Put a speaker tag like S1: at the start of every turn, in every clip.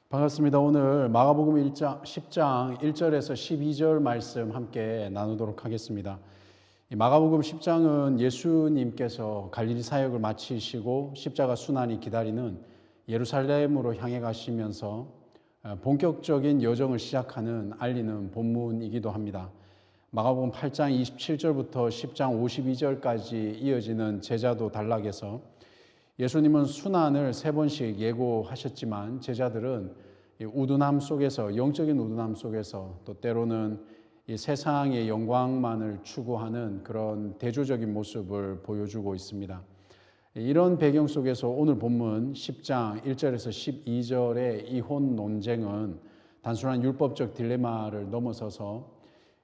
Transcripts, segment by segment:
S1: 반갑습니다. 오늘 마가복음 10장 1절에서 12절 말씀 함께 나누도록 하겠습니다. 마가복음 10장은 예수님께서 갈릴리 사역을 마치시고 십자가 순환이 기다리는 예루살렘으로 향해 가시면서 본격적인 여정을 시작하는 알리는 본문이기도 합니다. 마가복음 8장 27절부터 10장 52절까지 이어지는 제자도 단락에서 예수님은 순환을 3번씩 예고하셨지만 제자들은 우둔함 속에서, 영적인 우둔함 속에서 또 때로는 이 세상의 영광만을 추구하는 그런 대조적인 모습을 보여주고 있습니다. 이런 배경 속에서 오늘 본문 10장 1절에서 12절의 이혼 논쟁은 단순한 율법적 딜레마를 넘어서서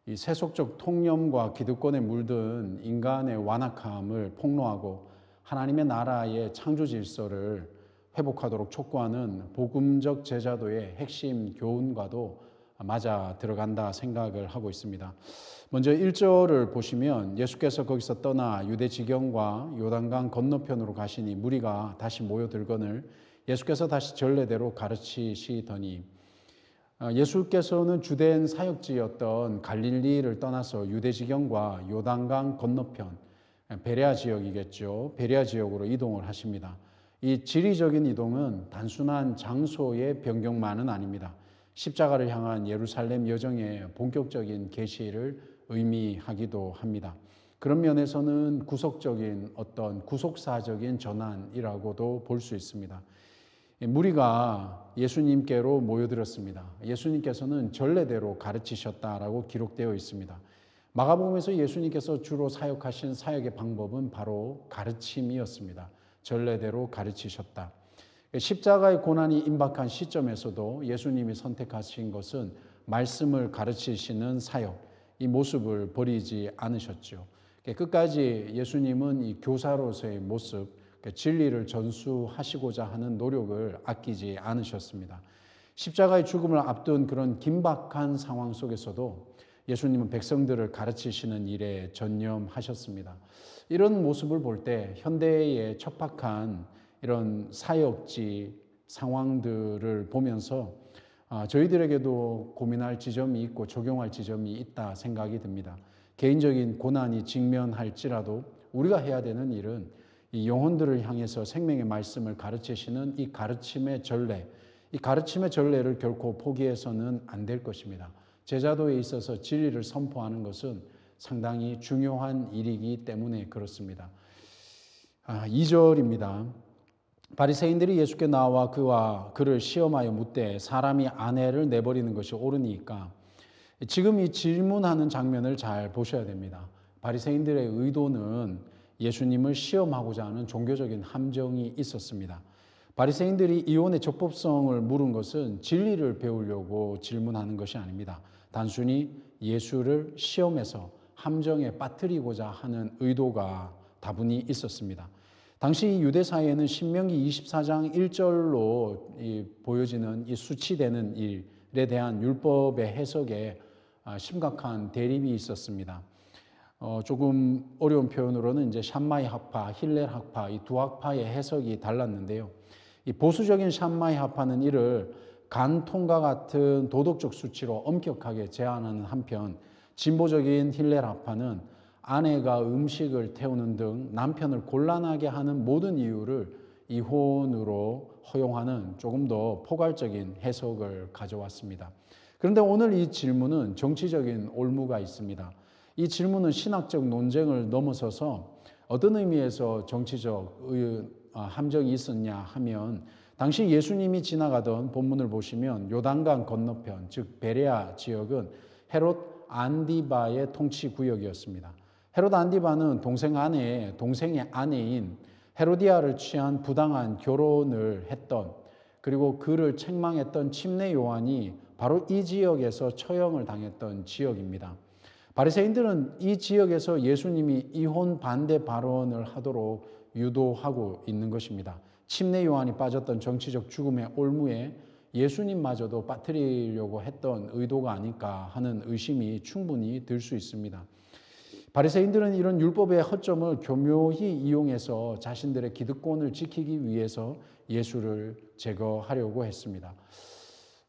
S1: 이 세속적 통념과 기득권에 물든 인간의 완악함을 폭로하고 하나님의 나라의 창조 질서를 회복하도록 촉구하는 복음적 제자도의 핵심 교훈과도 맞아 들어간다 생각을 하고 있습니다. 먼저 1절을 보시면 예수께서 거기서 떠나 유대 지경과 요단강 건너편으로 가시니 무리가 다시 모여들거늘 예수께서 다시 전례대로 가르치시더니, 예수께서는 주된 사역지였던 갈릴리를 떠나서 유대 지경과 요단강 건너편, 베레아 지역이겠죠. 베레아 지역으로 이동을 하십니다. 이 지리적인 이동은 단순한 장소의 변경만은 아닙니다. 십자가를 향한 예루살렘 여정의 본격적인 계시를 의미하기도 합니다. 그런 면에서는 구속적인 어떤 구속사적인 전환이라고도 볼 수 있습니다. 무리가 예수님께로 모여들었습니다. 예수님께서는 전례대로 가르치셨다라고 기록되어 있습니다. 마가복음에서 예수님께서 주로 사역하신 사역의 방법은 바로 가르침이었습니다. 전례대로 가르치셨다. 십자가의 고난이 임박한 시점에서도 예수님이 선택하신 것은 말씀을 가르치시는 사역, 이 모습을 버리지 않으셨죠. 끝까지 예수님은 이 교사로서의 모습, 진리를 전수하시고자 하는 노력을 아끼지 않으셨습니다. 십자가의 죽음을 앞둔 그런 긴박한 상황 속에서도 예수님은 백성들을 가르치시는 일에 전념하셨습니다. 이런 모습을 볼 때 현대의 척박한 이런 사역지 상황들을 보면서 저희들에게도 고민할 지점이 있고 적용할 지점이 있다 생각이 듭니다. 개인적인 고난이 직면할지라도 우리가 해야 되는 일은 이 영혼들을 향해서 생명의 말씀을 가르치시는 이 가르침의 전례, 이 가르침의 전례를 결코 포기해서는 안 될 것입니다. 제자도에 있어서 진리를 선포하는 것은 상당히 중요한 일이기 때문에 그렇습니다. 2절입니다. 바리새인들이 예수께 나와 그를 시험하여 묻되 사람이 아내를 내버리는 것이 옳으니까. 지금 이 질문하는 장면을 잘 보셔야 됩니다. 바리새인들의 의도는 예수님을 시험하고자 하는 종교적인 함정이 있었습니다. 바리새인들이 이혼의 적법성을 물은 것은 진리를 배우려고 질문하는 것이 아닙니다. 단순히 예수를 시험해서 함정에 빠뜨리고자 하는 의도가 다분히 있었습니다. 당시 유대 사회에는 신명기 24장 1절로 보여지는 이 수치되는 일에 대한 율법의 해석에 심각한 대립이 있었습니다. 조금 어려운 표현으로는 이제 샴마이 학파, 힐렐 학파 이 두 학파의 해석이 달랐는데요. 이 보수적인 샴마이 학파는 이를 간통과 같은 도덕적 수치로 엄격하게 제한하는 한편, 진보적인 힐렐 학파는 아내가 음식을 태우는 등 남편을 곤란하게 하는 모든 이유를 이혼으로 허용하는 조금 더 포괄적인 해석을 가져왔습니다. 그런데 오늘 이 질문은 정치적인 올무가 있습니다. 이 질문은 신학적 논쟁을 넘어서서 어떤 의미에서 정치적 함정이 있었냐 하면, 당시 예수님이 지나가던 본문을 보시면 요단강 건너편, 즉 베레아 지역은 헤롯 안디바의 통치 구역이었습니다. 헤롯 안디바는 동생의 아내인 헤로디아를 취한 부당한 결혼을 했던, 그리고 그를 책망했던 침례 요한이 바로 이 지역에서 처형을 당했던 지역입니다. 바리새인들은 이 지역에서 예수님이 이혼 반대 발언을 하도록 유도하고 있는 것입니다. 침례 요한이 빠졌던 정치적 죽음의 올무에 예수님마저도 빠뜨리려고 했던 의도가 아닐까 하는 의심이 충분히 들 수 있습니다. 바리새인들은 이런 율법의 허점을 교묘히 이용해서 자신들의 기득권을 지키기 위해서 예수를 제거하려고 했습니다.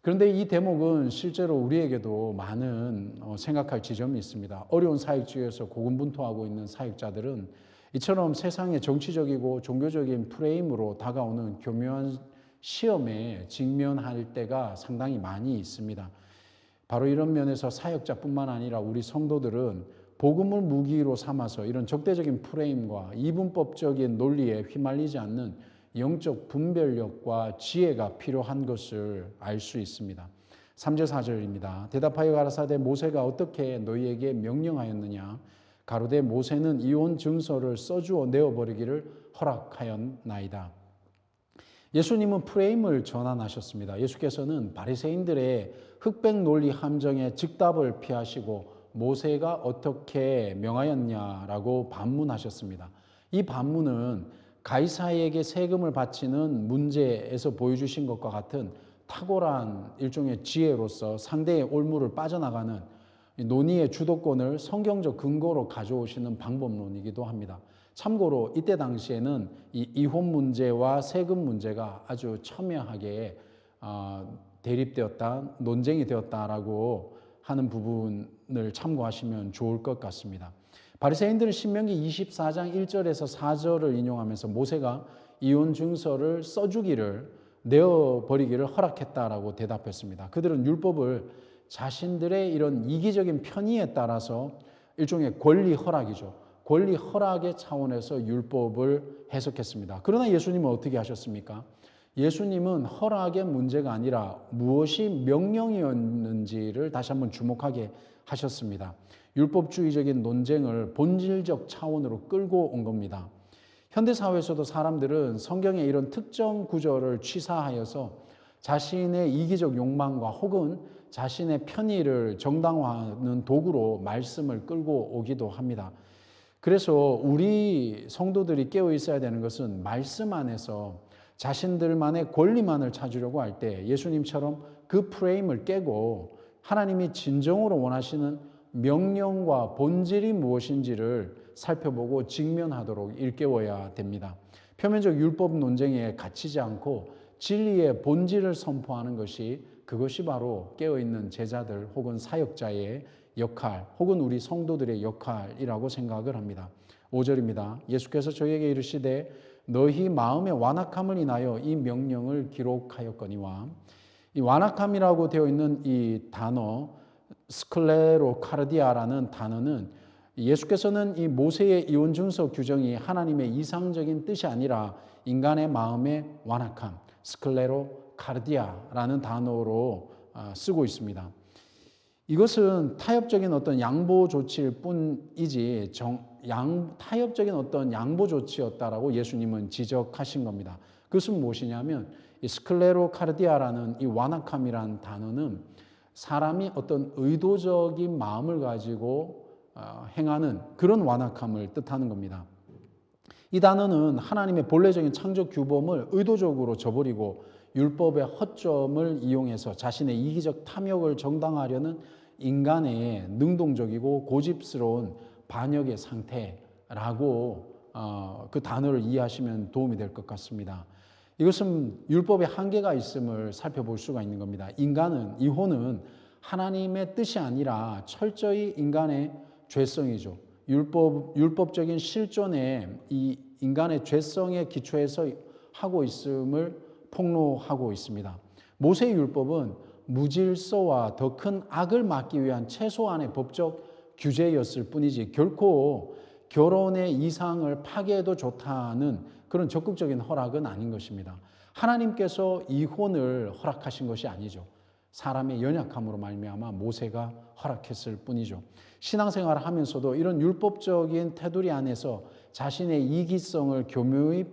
S1: 그런데 이 대목은 실제로 우리에게도 많은 생각할 지점이 있습니다. 어려운 사역지에서 고군분투하고 있는 사역자들은 이처럼 세상의 정치적이고 종교적인 프레임으로 다가오는 교묘한 시험에 직면할 때가 상당히 많이 있습니다. 바로 이런 면에서 사역자뿐만 아니라 우리 성도들은 복음을 무기로 삼아서 이런 적대적인 프레임과 이분법적인 논리에 휘말리지 않는 영적 분별력과 지혜가 필요한 것을 알 수 있습니다. 3절 4절입니다. 대답하여 가라사대 모세가 어떻게 너희에게 명령하였느냐? 가로되 모세는 이혼 증서를 써주어 내어버리기를 허락하였나이다. 예수님은 프레임을 전환하셨습니다. 예수께서는 바리새인들의 흑백 논리 함정에 즉답을 피하시고 모세가 어떻게 명하였냐라고 반문하셨습니다. 이 반문은 가이사에게 세금을 바치는 문제에서 보여주신 것과 같은 탁월한 일종의 지혜로서 상대의 올무를 빠져나가는 논의의 주도권을 성경적 근거로 가져오시는 방법론이기도 합니다. 참고로 이때 당시에는 이 이혼 문제와 세금 문제가 아주 첨예하게 대립되었다, 논쟁이 되었다라고 하는 부분을 참고하시면 좋을 것 같습니다. 바리새인들은 신명기 24장 1절에서 4절을 인용하면서 모세가 이혼 증서를 써주기를 내어버리기를 허락했다라고 대답했습니다. 그들은 율법을 자신들의 이런 이기적인 편의에 따라서 일종의 권리 허락이죠. 권리 허락의 차원에서 율법을 해석했습니다. 그러나 예수님은 어떻게 하셨습니까? 예수님은 허락의 문제가 아니라 무엇이 명령이었는지를 다시 한번 주목하게 하셨습니다. 율법주의적인 논쟁을 본질적 차원으로 끌고 온 겁니다. 현대사회에서도 사람들은 성경의 이런 특정 구절을 취사하여서 자신의 이기적 욕망과 혹은 자신의 편의를 정당화하는 도구로 말씀을 끌고 오기도 합니다. 그래서 우리 성도들이 깨어 있어야 되는 것은 말씀 안에서 자신들만의 권리만을 찾으려고 할 때 예수님처럼 그 프레임을 깨고 하나님이 진정으로 원하시는 명령과 본질이 무엇인지를 살펴보고 직면하도록 일깨워야 됩니다. 표면적 율법 논쟁에 갇히지 않고 진리의 본질을 선포하는 것이 그것이 바로 깨어있는 제자들 혹은 사역자의 역할 혹은 우리 성도들의 역할이라고 생각을 합니다. 5절입니다. 예수께서 저희에게 이르시되 너희 마음의 완악함을 인하여 이 명령을 기록하였거니와 이 완악함이라고 되어 있는 이 단어 스클레로카르디아라는 단어는 예수께서는 이 모세의 이혼 증서 규정이 하나님의 이상적인 뜻이 아니라 인간의 마음의 완악함 스클레로카르디아라는 단어로 쓰고 있습니다. 이것은 타협적인 어떤 양보 조치일 뿐이지 타협적인 어떤 양보 조치였다라고 예수님은 지적하신 겁니다. 그것은 무엇이냐면 이 스클레로카르디아라는 이 완악함이라는 단어는 사람이 어떤 의도적인 마음을 가지고 행하는 그런 완악함을 뜻하는 겁니다. 이 단어는 하나님의 본래적인 창조 규범을 의도적으로 저버리고 율법의 허점을 이용해서 자신의 이기적 탐욕을 정당화하려는 인간의 능동적이고 고집스러운 반역의 상태라고 그 단어를 이해하시면 도움이 될 것 같습니다. 이것은 율법의 한계가 있음을 살펴볼 수가 있는 겁니다. 이혼은 하나님의 뜻이 아니라 철저히 인간의 죄성이죠. 율법적인 실존에 이 인간의 죄성에 기초해서 하고 있음을 폭로하고 있습니다. 모세의 율법은 무질서와 더 큰 악을 막기 위한 최소한의 법적 규제였을 뿐이지 결코 결혼의 이상을 파괴해도 좋다는 그런 적극적인 허락은 아닌 것입니다. 하나님께서 이혼을 허락하신 것이 아니죠. 사람의 연약함으로 말미암아 모세가 허락했을 뿐이죠. 신앙생활을 하면서도 이런 율법적인 테두리 안에서 자신의 이기성을 교묘히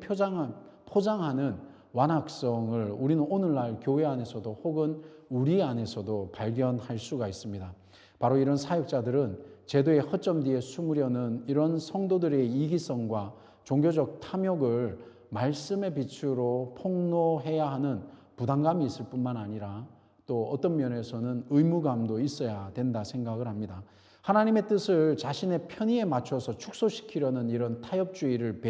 S1: 포장하는 완악성을 우리는 오늘날 교회 안에서도 혹은 우리 안에서도 발견할 수가 있습니다. 바로 이런 사역자들은 제도의 허점 뒤에 숨으려는 이런 성도들의 이기성과 종교적 탐욕을 말씀의 빛으로 폭로해야 하는 부담감이 있을 뿐만 아니라 또 어떤 면에서는 의무감도 있어야 된다 생각을 합니다. 하나님의 뜻을 자신의 편의에 맞춰서 축소시키려는 이런 타협주의를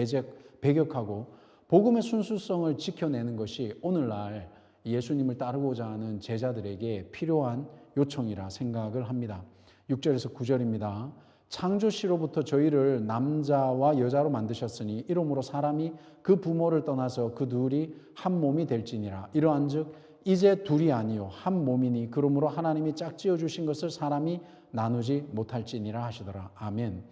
S1: 배격하고 복음의 순수성을 지켜내는 것이 오늘날 예수님을 따르고자 하는 제자들에게 필요한 요청이라 생각을 합니다. 6절에서 9절입니다. 창조시로부터 저희를 남자와 여자로 만드셨으니 이러므로 사람이 그 부모를 떠나서 그 둘이 한 몸이 될지니라. 이러한즉 이제 둘이 아니요 한 몸이니 그러므로 하나님이 짝지어 주신 것을 사람이 나누지 못할지니라 하시더라. 아멘.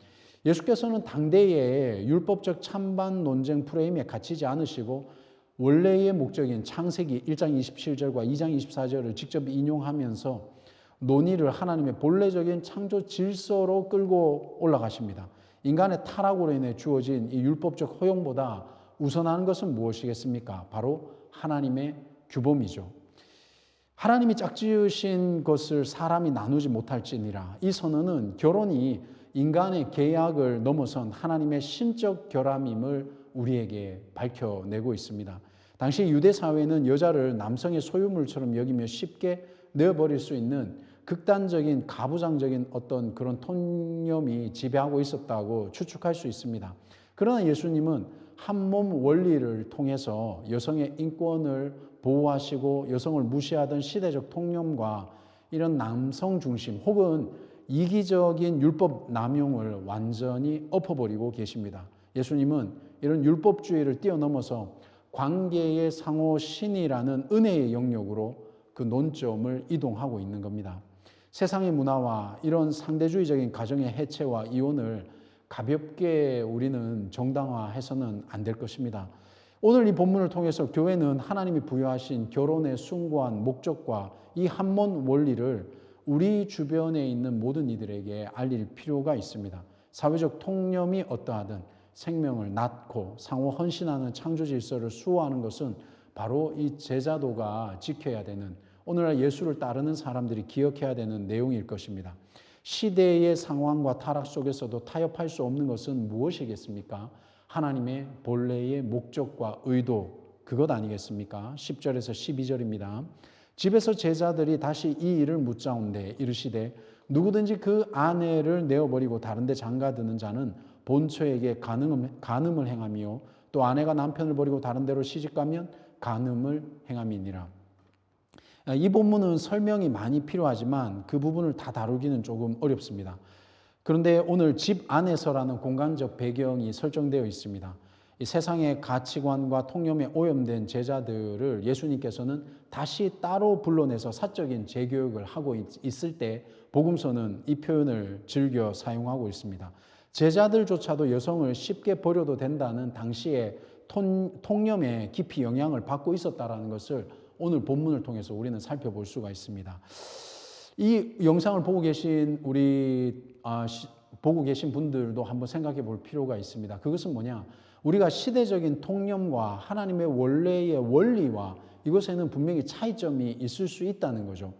S1: 예수께서는 당대의 율법적 찬반 논쟁 프레임에 갇히지 않으시고 원래의 목적인 창세기 1장 27절과 2장 24절을 직접 인용하면서 논의를 하나님의 본래적인 창조 질서로 끌고 올라가십니다. 인간의 타락으로 인해 주어진 이 율법적 허용보다 우선하는 것은 무엇이겠습니까? 바로 하나님의 규범이죠. 하나님이 짝지으신 것을 사람이 나누지 못할지니라. 이 선언은 결혼이 인간의 계약을 넘어선 하나님의 신적 결함임을 우리에게 밝혀내고 있습니다. 당시 유대 사회는 여자를 남성의 소유물처럼 여기며 쉽게 내어버릴 수 있는 극단적인 가부장적인 어떤 그런 통념이 지배하고 있었다고 추측할 수 있습니다. 그러나 예수님은 한 몸 원리를 통해서 여성의 인권을 보호하시고 여성을 무시하던 시대적 통념과 이런 남성 중심 혹은 이기적인 율법 남용을 완전히 엎어버리고 계십니다. 예수님은 이런 율법주의를 뛰어넘어서 관계의 상호 신이라는 은혜의 영역으로 그 논점을 이동하고 있는 겁니다. 세상의 문화와 이런 상대주의적인 가정의 해체와 이혼을 가볍게 우리는 정당화해서는 안 될 것입니다. 오늘 이 본문을 통해서 교회는 하나님이 부여하신 결혼의 숭고한 목적과 이 한몸 원리를 우리 주변에 있는 모든 이들에게 알릴 필요가 있습니다. 사회적 통념이 어떠하든 생명을 낳고 상호 헌신하는 창조 질서를 수호하는 것은 바로 이 제자도가 지켜야 되는 오늘날 예수를 따르는 사람들이 기억해야 되는 내용일 것입니다. 시대의 상황과 타락 속에서도 타협할 수 없는 것은 무엇이겠습니까? 하나님의 본래의 목적과 의도, 그것 아니겠습니까? 10절에서 12절입니다. 집에서 제자들이 다시 이 일을 묻자온대 이르시되 누구든지 그 아내를 내어버리고 다른 데 장가드는 자는 본처에게 간음을 행하며 또 아내가 남편을 버리고 다른 데로 시집가면 간음을 행함이니라. 이 본문은 설명이 많이 필요하지만 그 부분을 다 다루기는 조금 어렵습니다. 그런데 오늘 집 안에서라는 공간적 배경이 설정되어 있습니다. 이 세상의 가치관과 통념에 오염된 제자들을 예수님께서는 다시 따로 불러내서 사적인 재교육을 하고 있을 때 복음서는 이 표현을 즐겨 사용하고 있습니다. 제자들조차도 여성을 쉽게 버려도 된다는 당시의 통념에 깊이 영향을 받고 있었다는 것을 오늘 본문을 통해서 우리는 살펴볼 수가 있습니다. 이 영상을 보고 계신 보고 계신 분들도 한번 생각해 볼 필요가 있습니다. 그것은 뭐냐? 우리가 시대적인 통념과 하나님의 원래의 원리와 이것에는 분명히 차이점이 있을 수 있다는 거죠.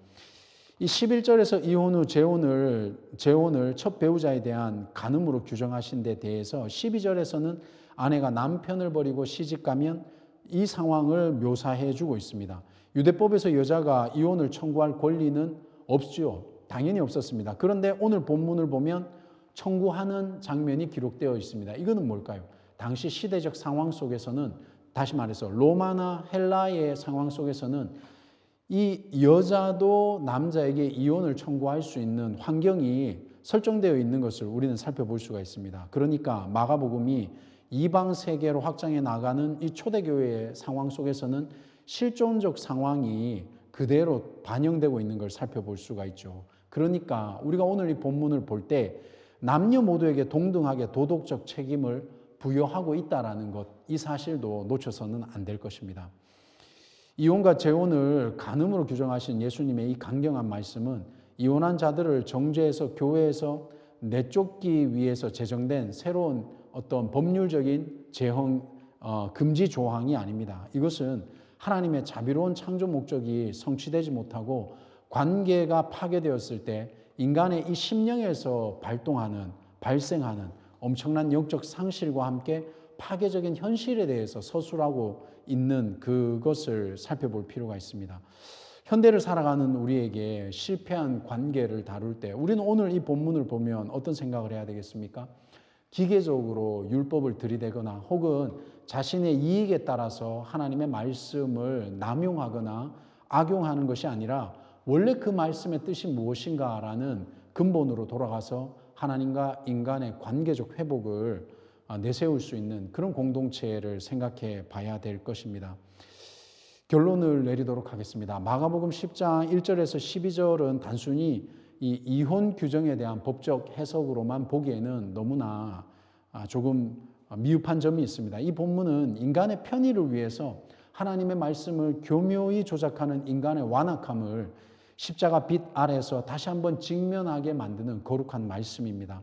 S1: 이 11절에서 이혼 후 재혼을 첫 배우자에 대한 간음으로 규정하신 데 대해서 12절에서는 아내가 남편을 버리고 시집가면 이 상황을 묘사해 주고 있습니다. 유대법에서 여자가 이혼을 청구할 권리는 없죠. 당연히 없었습니다. 그런데 오늘 본문을 보면 청구하는 장면이 기록되어 있습니다. 이거는 뭘까요? 당시 시대적 상황 속에서는 다시 말해서 로마나 헬라의 상황 속에서는 이 여자도 남자에게 이혼을 청구할 수 있는 환경이 설정되어 있는 것을 우리는 살펴볼 수가 있습니다. 그러니까 마가복음이 이방 세계로 확장해 나가는 이 초대교회의 상황 속에서는 실존적 상황이 그대로 반영되고 있는 걸 살펴볼 수가 있죠. 그러니까 우리가 오늘 이 본문을 볼 때 남녀 모두에게 동등하게 도덕적 책임을 부여하고 있다는 것, 이 사실도 놓쳐서는 안 될 것입니다. 이혼과 재혼을 간음으로 규정하신 예수님의 이 강경한 말씀은 이혼한 자들을 정죄해서 교회에서 내쫓기 위해서 제정된 새로운 어떤 법률적인 금지 조항이 아닙니다. 이것은 하나님의 자비로운 창조 목적이 성취되지 못하고 관계가 파괴되었을 때 인간의 이 심령에서 발생하는 엄청난 영적 상실과 함께 파괴적인 현실에 대해서 서술하고 있는 그것을 살펴볼 필요가 있습니다. 현대를 살아가는 우리에게 실패한 관계를 다룰 때 우리는 오늘 이 본문을 보면 어떤 생각을 해야 되겠습니까? 기계적으로 율법을 들이대거나 혹은 자신의 이익에 따라서 하나님의 말씀을 남용하거나 악용하는 것이 아니라 원래 그 말씀의 뜻이 무엇인가라는 근본으로 돌아가서 하나님과 인간의 관계적 회복을 내세울 수 있는 그런 공동체를 생각해 봐야 될 것입니다. 결론을 내리도록 하겠습니다. 마가복음 10장 1절에서 12절은 단순히 이 이혼 규정에 대한 법적 해석으로만 보기에는 너무나 조금 미흡한 점이 있습니다. 이 본문은 인간의 편의를 위해서 하나님의 말씀을 교묘히 조작하는 인간의 완악함을 십자가 빛 아래서 다시 한번 직면하게 만드는 거룩한 말씀입니다.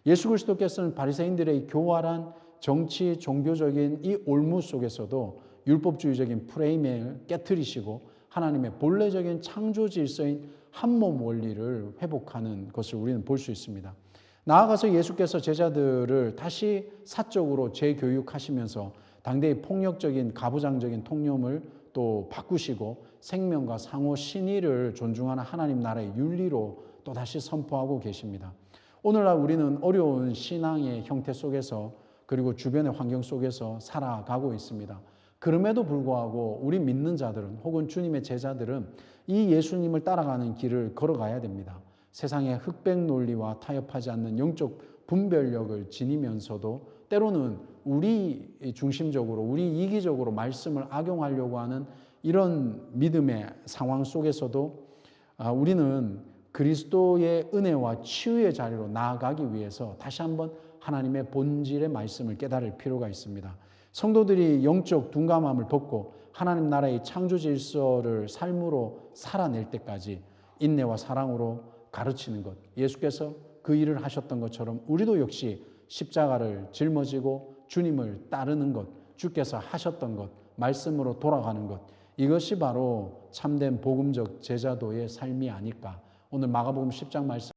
S1: 예수 그리스도께서는 바리새인들의 교활한 정치, 종교적인 이 올무 속에서도 율법주의적인 프레임을 깨트리시고 하나님의 본래적인 창조 질서인 한몸 원리를 회복하는 것을 우리는 볼 수 있습니다. 나아가서 예수께서 제자들을 다시 사적으로 재교육하시면서 당대의 폭력적인 가부장적인 통념을 또 바꾸시고 생명과 상호 신의를 존중하는 하나님 나라의 윤리로 또 다시 선포하고 계십니다. 오늘날 우리는 어려운 신앙의 형태 속에서 그리고 주변의 환경 속에서 살아가고 있습니다. 그럼에도 불구하고 우리 믿는 자들은 혹은 주님의 제자들은 이 예수님을 따라가는 길을 걸어가야 됩니다. 세상의 흑백 논리와 타협하지 않는 영적 분별력을 지니면서도 때로는 우리 중심적으로 우리 이기적으로 말씀을 악용하려고 하는 이런 믿음의 상황 속에서도 우리는 그리스도의 은혜와 치유의 자리로 나아가기 위해서 다시 한번 하나님의 본질의 말씀을 깨달을 필요가 있습니다. 성도들이 영적 둔감함을 덮고 하나님 나라의 창조 질서를 삶으로 살아낼 때까지 인내와 사랑으로 가르치는 것, 예수께서 그 일을 하셨던 것처럼 우리도 역시 십자가를 짊어지고 주님을 따르는 것, 주께서 하셨던 것, 말씀으로 돌아가는 것, 이것이 바로 참된 복음적 제자도의 삶이 아닐까. 오늘 마가복음 10장 말씀